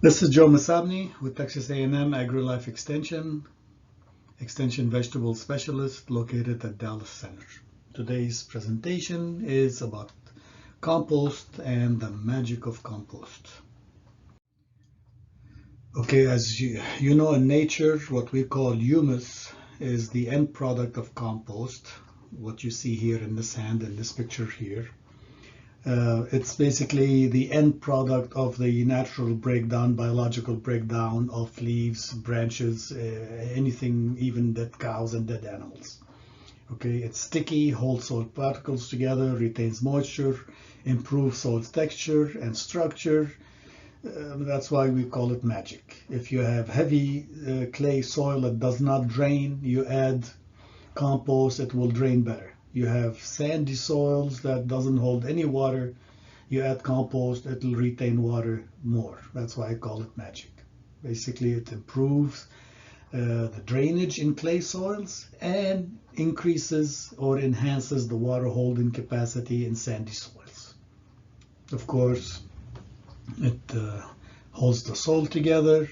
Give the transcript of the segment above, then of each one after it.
This is Joe Masabni with Texas A&M AgriLife Extension Vegetable Specialist located at Dallas Center. Today's presentation is about compost and the magic of compost. Okay, as you know, in nature, what we call humus is the end product of compost, what you see here in this hand in this picture here. It's basically the end product of the natural breakdown, biological breakdown of leaves, branches, anything, even dead cows and dead animals. Okay, it's sticky, holds soil particles together, retains moisture, improves soil's texture and structure. That's why we call it magic. If you have heavy clay soil that does not drain, you add compost, it will drain better. You have sandy soils that doesn't hold any water, you add compost, it'll retain water more. That's why I call it magic. Basically, it improves the drainage in clay soils and increases or enhances the water holding capacity in sandy soils. Of course, it holds the soil together,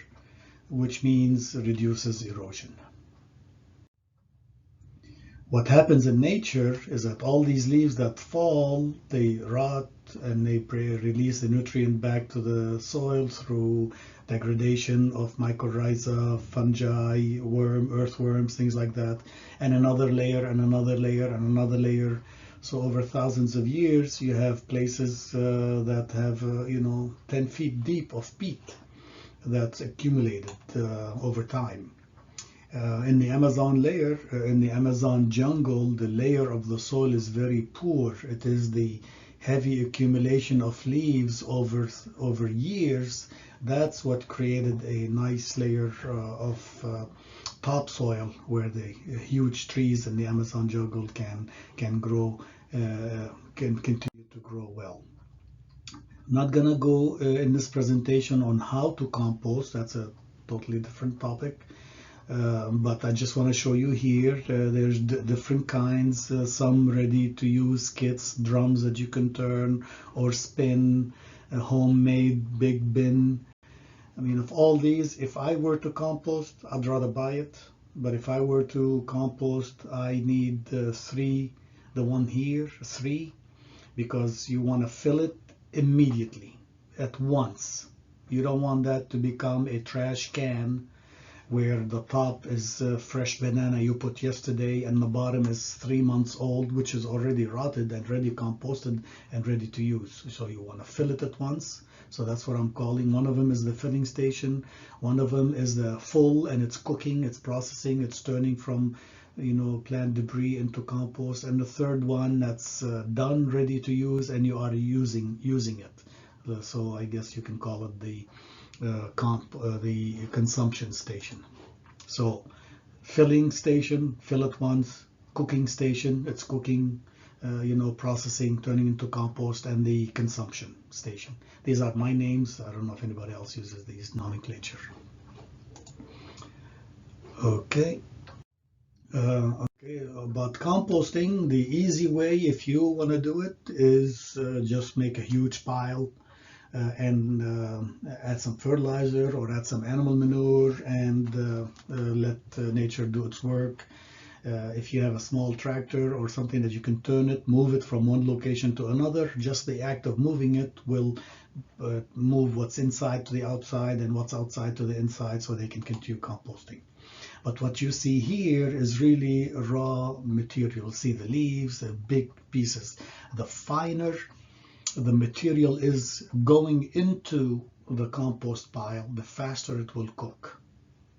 which means reduces erosion. What happens in nature is that all these leaves that fall, they rot and they release the nutrient back to the soil through degradation of mycorrhiza, fungi, earthworms, things like that, and another layer and another layer and another layer. So over thousands of years, you have places that have 10 feet deep of peat that's accumulated over time. In the Amazon jungle, the layer of the soil is very poor. It is the heavy accumulation of leaves over years. That's what created a nice layer of topsoil where the huge trees in the Amazon jungle can grow, can continue to grow well. I'm not gonna go in this presentation on how to compost. That's a totally different topic. But I just want to show you here, there's different kinds, some ready to use kits, drums that you can turn or spin, a homemade big bin. I mean, of all these, if I were to compost, I'd rather buy it. But if I were to compost, I need three, the one here, three, because you want to fill it immediately, at once. You don't want that to become a trash can where the top is fresh banana you put yesterday and the bottom is 3 months old, which is already rotted and ready composted and ready to use. So you want to fill it at once. So that's what I'm calling. One of them is the filling station. One of them is the full, and it's cooking, it's processing, it's turning from plant debris into compost. And the third one that's done, ready to use, and you are using it. So I guess you can call it the consumption station. So filling station, fill it once. Cooking station, it's cooking, processing, turning into compost, and the consumption station. These are my names. I don't know if anybody else uses these nomenclature. Okay. Okay, about composting, the easy way, if you want to do it, is just make a huge pile and add some fertilizer or add some animal manure and let nature do its work. If you have a small tractor or something that you can turn it, move it from one location to another, just the act of moving it will move what's inside to the outside and what's outside to the inside so they can continue composting. But what you see here is really raw material. See the leaves, the big pieces. The finer the material is going into the compost pile, the faster it will cook.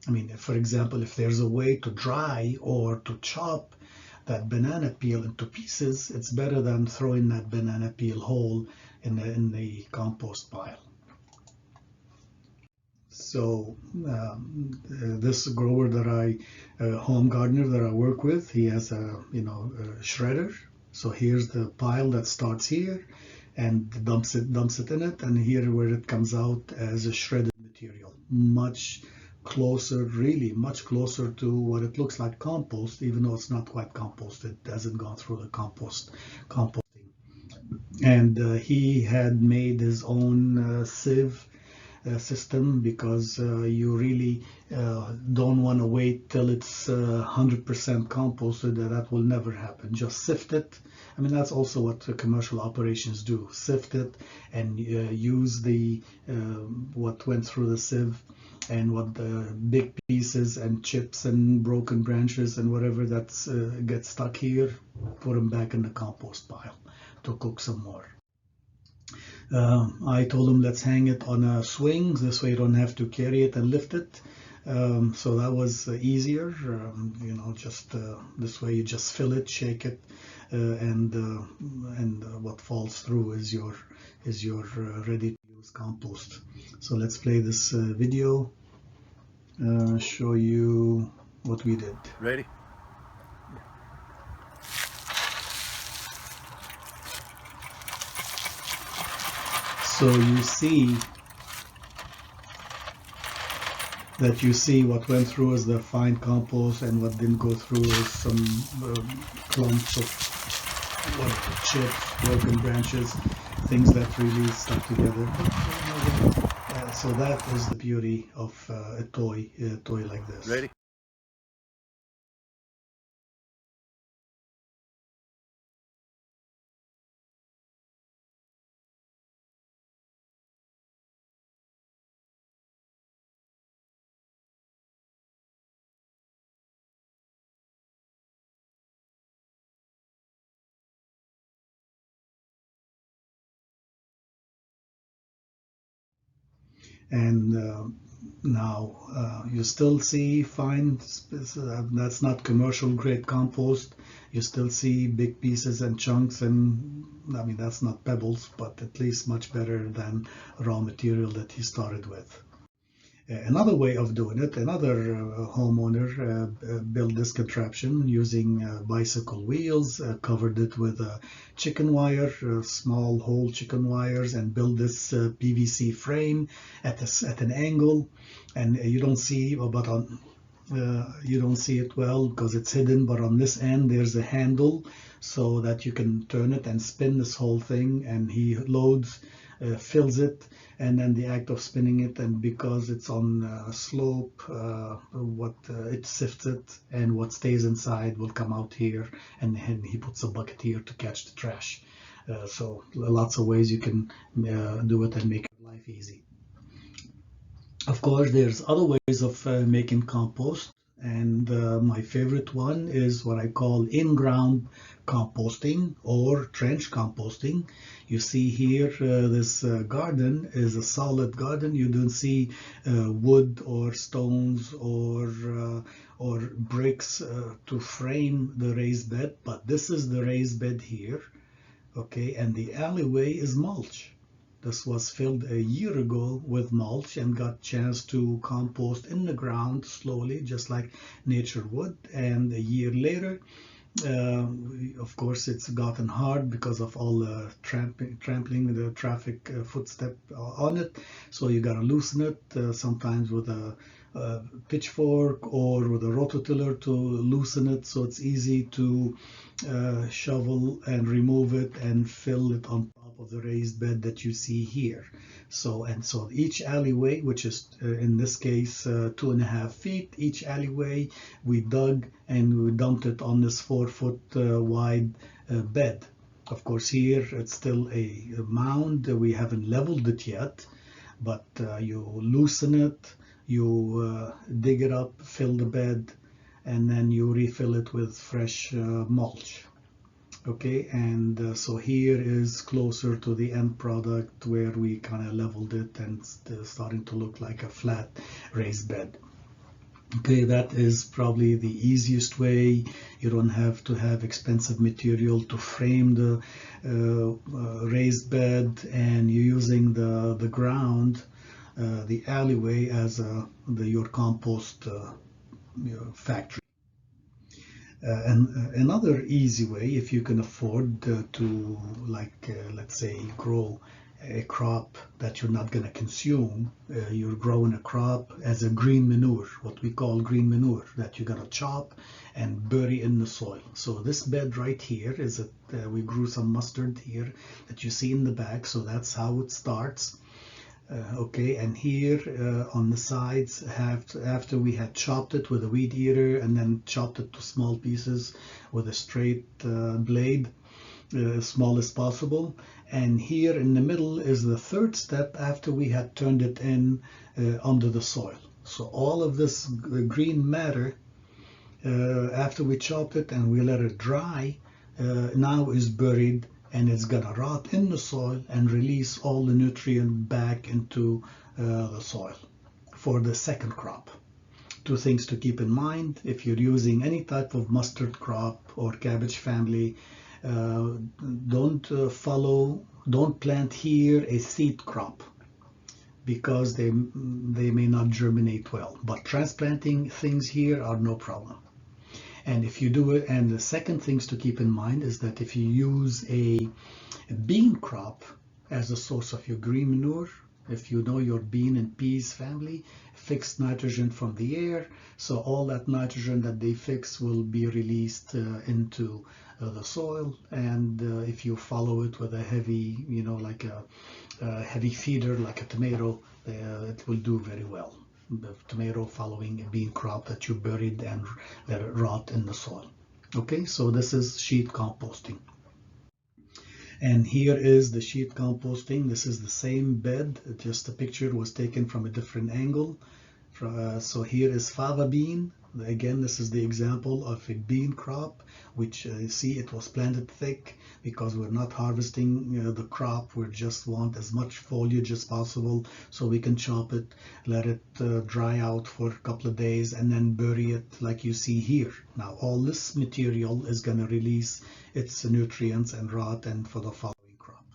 I mean, for example, if there's a way to dry or to chop that banana peel into pieces, it's better than throwing that banana peel whole in the compost pile. So this grower that home gardener that I work with, he has a shredder. So here's the pile that starts here and dumps it in it, and here where it comes out as a shredded material, much closer, really much closer to what it looks like compost, even though it's not quite compost. It hasn't gone through the composting. And he had made his own sieve system, because you really don't want to wait till it's 100% composted. That will never happen. Just sift it. I mean, that's also what the commercial operations do. Sift it and use the what went through the sieve, and what the big pieces and chips and broken branches and whatever that's gets stuck here, put them back in the compost pile to cook some more. I told him, let's hang it on a swing, this way you don't have to carry it and lift it. So that was easier, you know, just this way you just fill it, shake it, and what falls through is your ready to use compost. So let's play this video, show you what we did. Ready? So you see what went through is the fine compost, and what didn't go through is some clumps of chips, broken branches, things that really stuck together. So that is the beauty of a toy like this. Ready? And now you still see fine, that's not commercial grade compost. You still see big pieces and chunks, and I mean, that's not pebbles, but at least much better than raw material that he started with. Another way of doing it, another homeowner built this contraption using bicycle wheels, covered it with chicken wire, small hole chicken wires, and built this PVC frame at an angle. And you don't see, but on you don't see it well because it's hidden, but on this end there's a handle so that you can turn it and spin this whole thing, and he loads, fills it, and then the act of spinning it, and because it's on a slope, it sifts it, and what stays inside will come out here, and he puts a bucket here to catch the trash. So lots of ways you can do it and make your life easy. Of course, there's other ways of making compost, and my favorite one is what I call in-ground composting or trench composting. You see here, this garden is a solid garden. You don't see wood or stones or bricks to frame the raised bed, but this is the raised bed here, okay, and the alleyway is mulch. This was filled a year ago with mulch and got chance to compost in the ground slowly, just like nature would. And a year later, of course, it's gotten hard because of all the trampling, the traffic footstep on it. So you got to loosen it, sometimes with a pitchfork or with a rototiller to loosen it, so it's easy to shovel and remove it and fill it on top of the raised bed that you see here. So each alleyway, which is in this case 2.5 feet, each alleyway we dug and we dumped it on this 4-foot wide bed. Of course, here it's still a mound. We haven't leveled it yet, but you loosen it, you dig it up, fill the bed, and then you refill it with fresh mulch. Okay, and so here is closer to the end product where we kind of leveled it and starting to look like a flat raised bed. Okay, that is probably the easiest way. You don't have to have expensive material to frame the raised bed, and you're using the ground, the alleyway as your compost factory. And another easy way, if you can afford to, let's say, grow a crop that you're not going to consume, you're growing a crop as a green manure, what we call green manure, that you're going to chop and bury in the soil. So this bed right here is we grew some mustard here that you see in the back, so that's how it starts. Okay, and here on the sides, after we had chopped it with a weed eater and then chopped it to small pieces with a straight blade, small as possible. And here in the middle is the third step after we had turned it in under the soil. So all of this green matter, after we chopped it and we let it dry, now is buried, and it's gonna rot in the soil and release all the nutrient back into the soil for the second crop. Two things to keep in mind: if you're using any type of mustard crop or cabbage family, don't plant here a seed crop, because they may not germinate well. But transplanting things here are no problem. And if you do it, and the second things to keep in mind is that if you use a bean crop as a source of your green manure, if you know your bean and peas family, fix nitrogen from the air, so all that nitrogen that they fix will be released into the soil. And if you follow it with a heavy, like a heavy feeder, like a tomato, it will do very well. The tomato following a bean crop that you buried and let it rot in the soil. Okay, so this is sheet composting. And here is the sheet composting. This is the same bed, just the picture was taken from a different angle. So here is fava bean. Again, this is the example of a bean crop, which you see it was planted thick because we're not harvesting the crop. We just want as much foliage as possible, so we can chop it, let it dry out for a couple of days, and then bury it like you see here. Now all this material is going to release its nutrients and rot and for the following crop.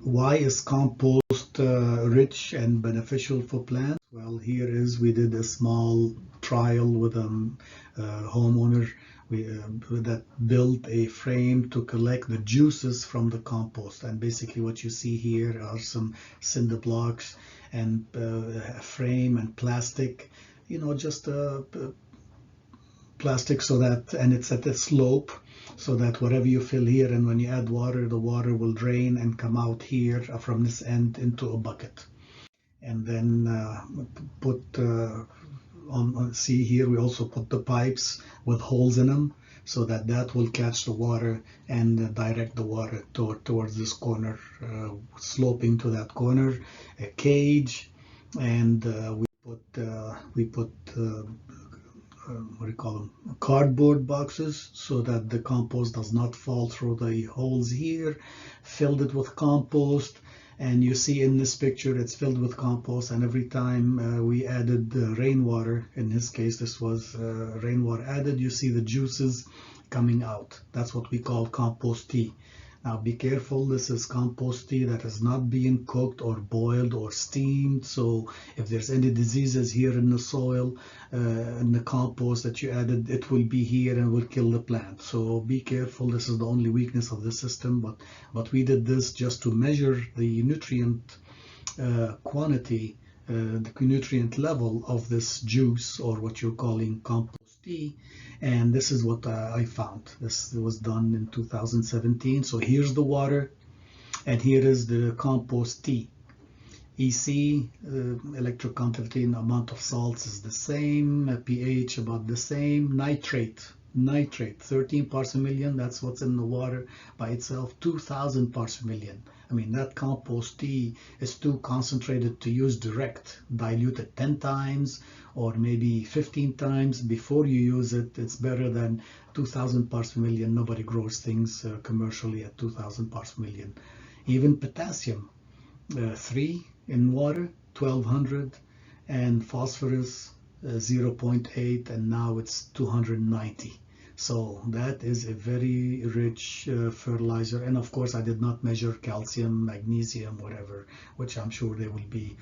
Why is compost rich and beneficial for plants? Well, here is, we did a small trial with a homeowner that built a frame to collect the juices from the compost. And basically what you see here are some cinder blocks and a frame and plastic, just plastic, so that, and it's at a slope, so that whatever you fill here, and when you add water, the water will drain and come out here from this end into a bucket. And then put see here, we also put the pipes with holes in them, so that will catch the water and direct the water towards this corner, sloping to that corner. A cage, and we put what do you call them, cardboard boxes, so that the compost does not fall through the holes here. Filled it with compost, and you see in this picture it's filled with compost, and every time we added rainwater, in this case this was rainwater added, you see the juices coming out. That's what we call compost tea. Now be careful, this is compost tea that is not being cooked or boiled or steamed, so if there's any diseases here in the soil, in the compost that you added, it will be here and will kill the plant. So be careful, this is the only weakness of the system, but we did this just to measure the nutrient quantity, the nutrient level of this juice, or what you're calling compost tea. And this is what I found. This was done in 2017. So here's the water, and here is the compost tea. EC, electroconductivity, amount of salts is the same, pH about the same, nitrate 13 parts per million, that's what's in the water by itself, 2000 parts per million. I mean, that compost tea is too concentrated to use direct. Dilute it 10 times or maybe 15 times before you use it. It's better than 2000 parts per million. Nobody grows things commercially at 2000 parts per million. Even potassium, 3 in water, 1200, and phosphorus 0.8, and now it's 290. So that is a very rich fertilizer. And of course I did not measure calcium, magnesium, whatever, which I'm sure they will be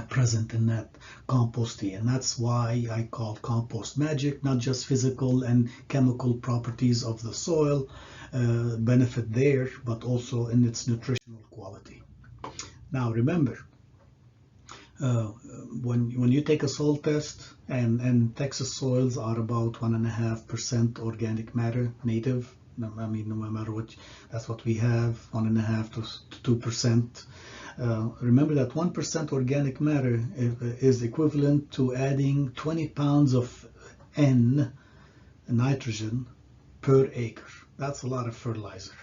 present in that compost tea. And that's why I call compost magic. Not just physical and chemical properties of the soil benefit there, but also in its nutritional quality. Now remember, when you take a soil test, and Texas soils are about 1.5% organic matter, native. I mean, no matter what, that's what we have, 1.5 to 2%. Remember that 1% organic matter is equivalent to adding 20 pounds of N, nitrogen, per acre. That's a lot of fertilizer.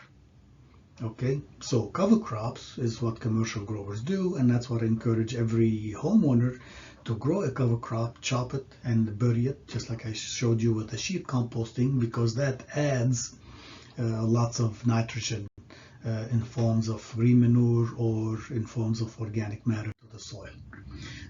Okay, so cover crops is what commercial growers do, and that's what I encourage every homeowner to grow a cover crop, chop it and bury it, just like I showed you with the sheet composting, because that adds lots of nitrogen in forms of green manure or in forms of organic matter to the soil.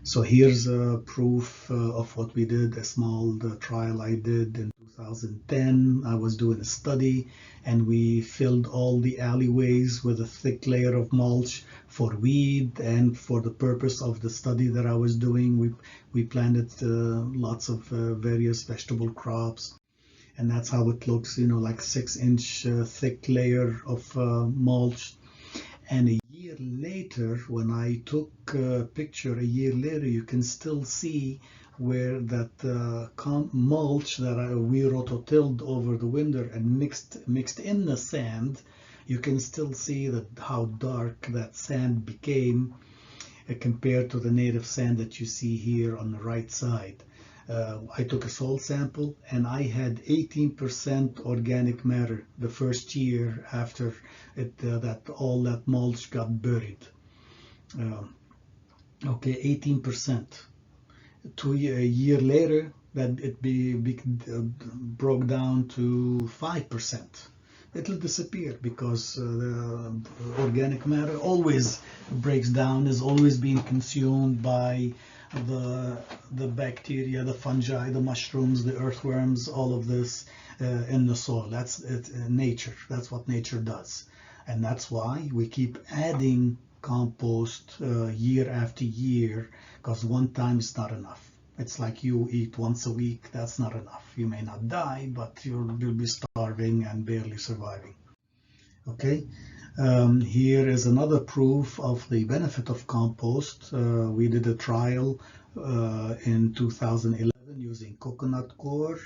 So here's a proof of what we did, a small trial I did in 2010. I was doing a study and we filled all the alleyways with a thick layer of mulch for weed, and for the purpose of the study that I was doing, we planted lots of various vegetable crops. And that's how it looks, like 6-inch thick layer of mulch. And a year later, when I took a picture a year later, you can still see where that mulch that we rototilled over the winter and mixed in the sand, you can still see that how dark that sand became compared to the native sand that you see here on the right side. I took a soil sample and I had 18% organic matter the first year after that all that mulch got buried. Okay, 18%. A year later, that it broke down to 5%. It'll disappear because the organic matter always breaks down, is always being consumed by the bacteria, the fungi, the mushrooms, the earthworms, all of this in the soil. That's nature. That's what nature does. And that's why we keep adding compost year after year, because one time is not enough. It's like you eat once a week, that's not enough. You may not die, but you'll be starving and barely surviving. Okay. Here is another proof of the benefit of compost. We did a trial in 2011 using coconut coir.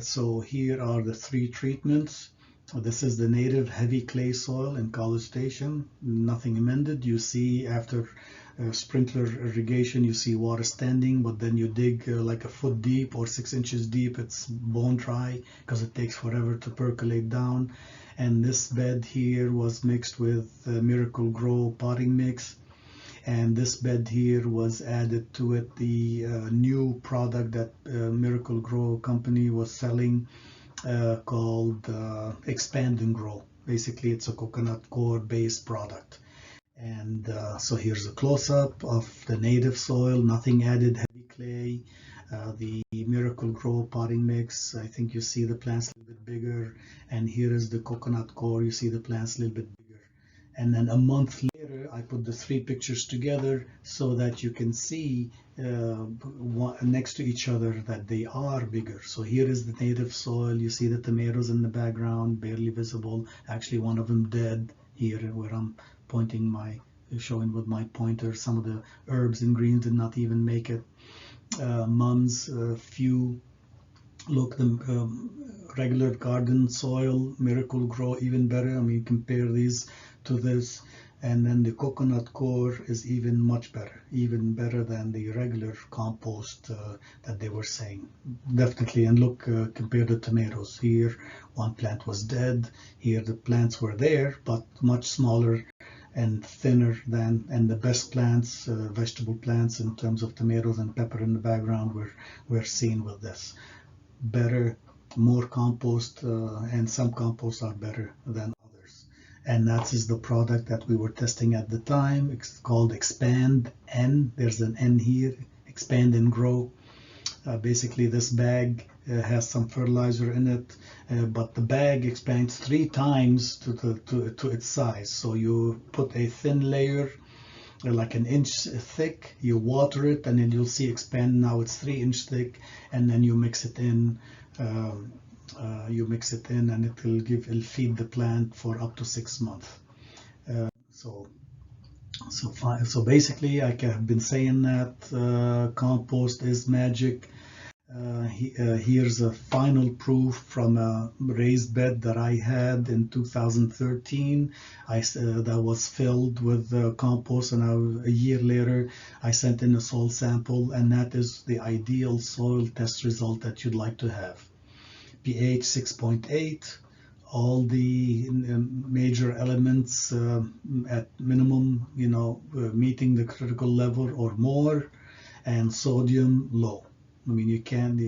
So here are the 3 treatments. This is the native heavy clay soil in College Station, nothing amended. You see after sprinkler irrigation, you see water standing, but then you dig like a foot deep or 6 inches deep, it's bone dry because it takes forever to percolate down. And this bed here was mixed with Miracle Grow potting mix, and this bed here was added to it the new product that Miracle Grow company was selling called Expand and Grow. Basically it's a coconut coir based product. And so here's a close-up of the native soil, nothing added, heavy clay. The Miracle Grow potting mix, I think you see the plants a little bit bigger, and here is the coconut coir, you see the plants a little bit bigger. And then a month later I put the 3 pictures together so that you can see next to each other that they are bigger. So here is the native soil, you see the tomatoes in the background, barely visible, actually one of them dead here where I'm showing with my pointer. Some of the herbs and greens did not even make it. Mums, few. Look, the regular garden soil, Miracle Grow, even better. I mean, compare these to this. And then the coconut coir is even much better, even better than the regular compost that they were saying. Definitely. And look, compare the tomatoes. Here, one plant was dead. Here, the plants were there, but much smaller and thinner than, and the best plants, vegetable plants in terms of tomatoes and pepper in the background were seen with this. Better, more compost, and some composts are better than others. And that is the product that we were testing at the time. It's called Expand N. There's an N here, Expand and Grow. Basically this bag has some fertilizer in it, but the bag expands 3 times to its size. So you put a thin layer like an inch thick, you water it, and then you'll see expand. Now it's 3-inch thick, and then you mix it in. And it'll feed the plant for up to 6 months. So basically, I have been saying that compost is magic. Here's a final proof from a raised bed that I had in 2013. That was filled with compost, and a year later I sent in a soil sample, and that is the ideal soil test result that you'd like to have. pH 6.8, all the major elements at minimum, meeting the critical level or more, and sodium low. I mean, you can't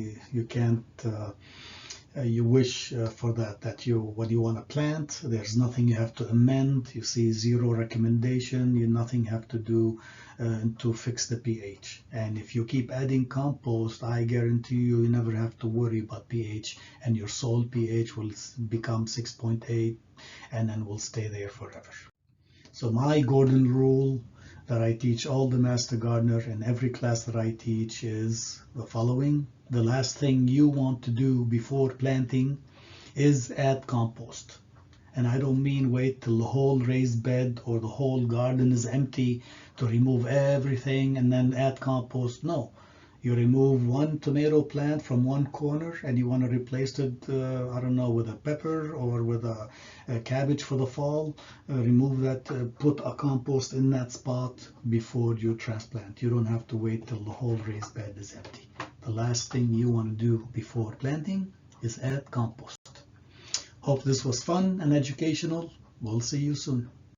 you wish for that what you want to plant. There's nothing you have to amend. You see zero recommendation. You nothing have to do to fix the pH. And if you keep adding compost, I guarantee you never have to worry about pH, and your soil pH will become 6.8 and then will stay there forever. So my golden rule that I teach all the master gardener in every class that I teach is the following. The last thing you want to do before planting is add compost. And I don't mean wait till the whole raised bed or the whole garden is empty to remove everything and then add compost. No. You remove one tomato plant from one corner and you want to replace it, I don't know, with a pepper or with a cabbage for the fall. Remove that, put a compost in that spot before you transplant. You don't have to wait till the whole raised bed is empty. The last thing you want to do before planting is add compost. Hope this was fun and educational. We'll see you soon.